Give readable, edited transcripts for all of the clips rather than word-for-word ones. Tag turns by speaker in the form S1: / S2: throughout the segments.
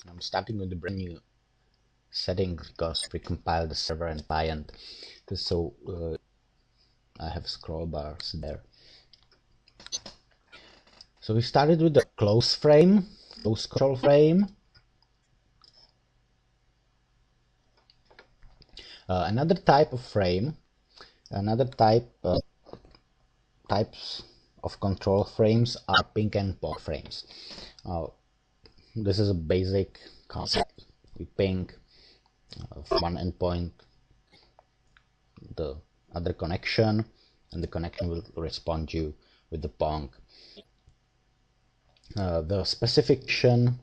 S1: I'm starting with the brand new settings because we compile the server and client. So I have scroll bars there. So we started with the close frame, close control frame. Another type of frame, another types of control frames are ping and pong frames. This is a basic concept. We ping from one endpoint the other connection, and the connection will respond you with the pong. The specification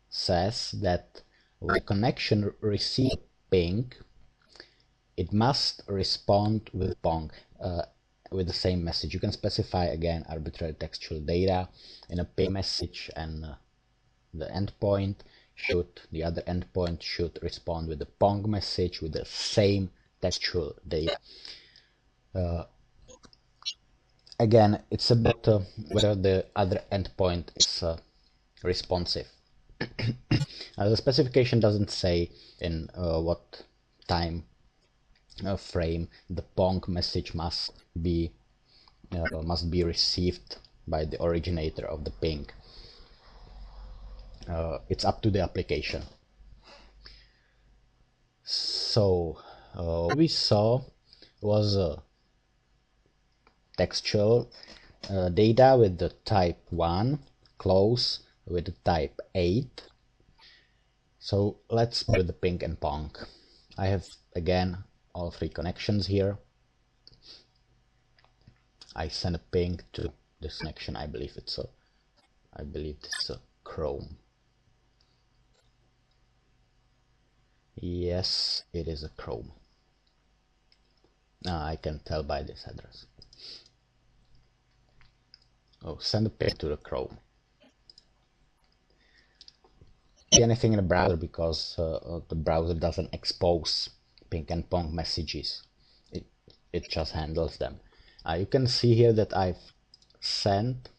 S1: says that when the connection receives ping, it must respond with pong with the same message. You can specify again arbitrary textual data in a ping message, and the other endpoint should respond with the pong message with the same textual data. Again, it's about whether the other endpoint is responsive. The specification doesn't say in what time frame the pong message must be received by the originator of the ping. It's up to the application. So what we saw was textual data with the type 1, close with the type 8. So let's do the ping and pong. I have again all three connections here. I send a ping to this connection. I believe this is a Chrome. Yes, it is a Chrome. I can tell by this address. Oh, send a ping to the Chrome. See anything in the browser because the browser doesn't expose ping and pong messages. It just handles them. You can see here that I've sent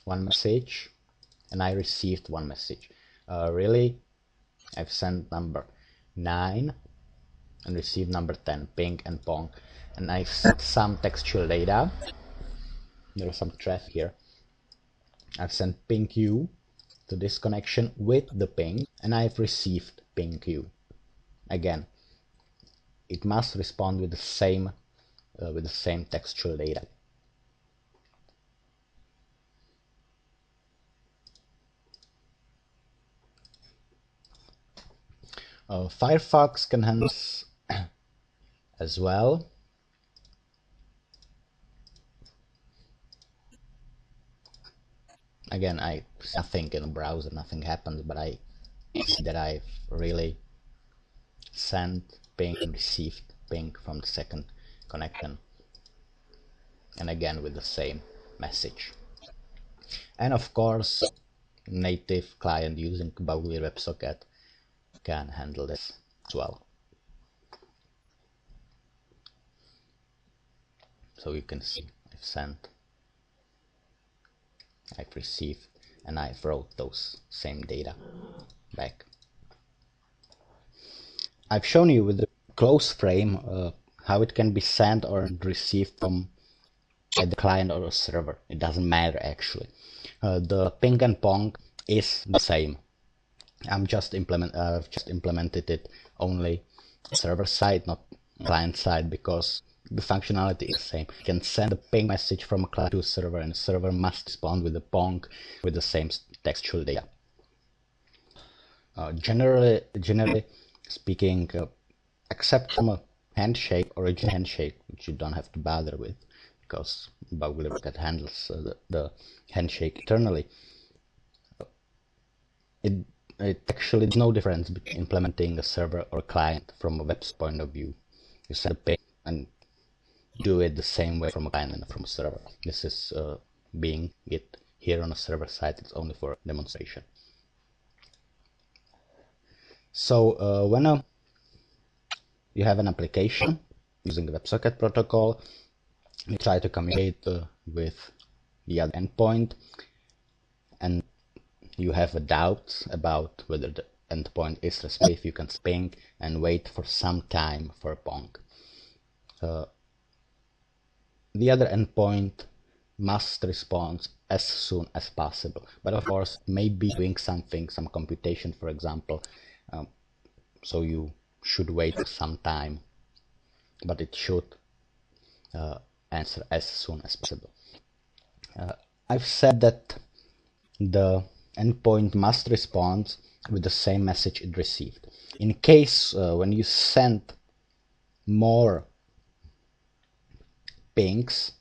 S1: one message and I received one message. Really, I've sent number 9 and received number 10, ping and pong, and I've sent some textual data. There is some traffic here. I've sent ping Q to this connection with the ping, and I've received ping Q. Again, it must respond with the same textual data. Firefox can handle this as well. Again, nothing in the browser, nothing happens, but I see that I've really sent ping and received ping from the second connection, and again with the same message. And of course, native client using Bauglir WebSocket can handle this as well. So you can see I've sent, I've received, and I've wrote those same data back. I've shown you with the close frame how it can be sent or received from the client or a server. It doesn't matter actually. The ping and pong is the same. I've just implemented it only server side, not client side, because the functionality is the same. You can send a ping message from a client to a server, and the server must respond with the pong with the same textual data. Generally speaking, except from a handshake, original handshake, which you don't have to bother with, because Bauglir WebSocket handles the handshake internally. It actually is no difference between implementing a server or a client from a web's point of view. You send a ping and do it the same way from a client and from a server. This is being it here on a server side. It's only for demonstration. So when you have an application using the WebSocket protocol, you try to communicate with the other endpoint, and you have a doubt about whether the endpoint is responsive, you can ping and wait for some time for pong. The other endpoint must respond as soon as possible, but of course maybe doing something, some computation for example, so you should wait for some time, but it should answer as soon as possible. I've said that the endpoint must respond with the same message it received. In case when you send more pings,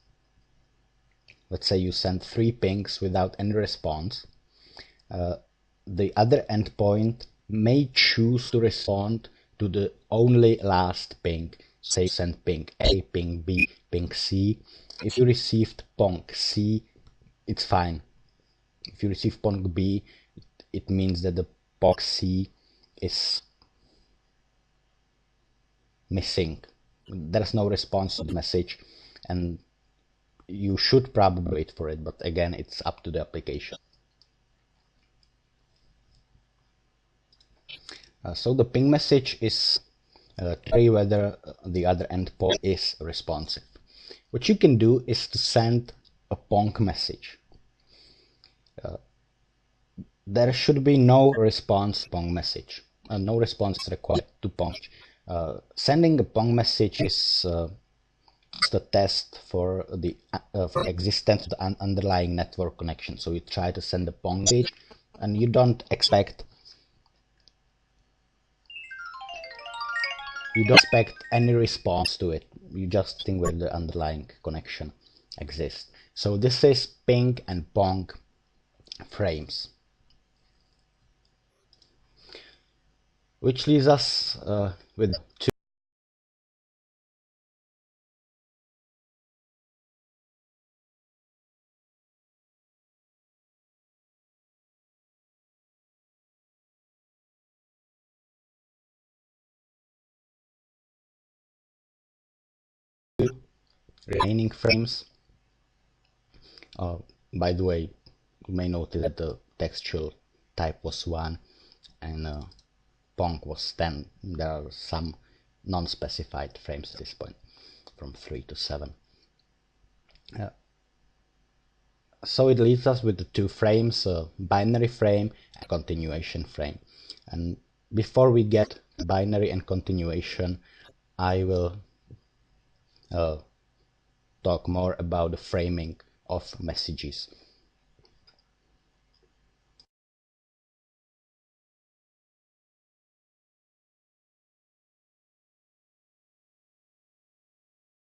S1: let's say you send 3 pings without any response, the other endpoint may choose to respond to the only last ping. Say you send ping A, ping B, ping C. If you received pong C, it's fine. If you receive pong B, it means that the pong C is missing. There's no response to the message, and you should probably wait for it, but again, it's up to the application. So the ping message is to query whether the other endpoint is responsive. What you can do is to send a pong message. There should be no response to pong message. No response is required to pong. Sending a pong message is the test for the for existence of the underlying network connection. So you try to send a pong message, and you don't expect any response to it. You just think where the underlying connection exists. So this is ping and pong frames, which leaves us with two remaining frames. By the way, you may notice that the textual type was 1 and pong was 10. There are some non-specified frames at this point, from 3 to 7. So it leaves us with the 2 frames, a binary frame and continuation frame. And before we get binary and continuation, I will talk more about the framing of messages.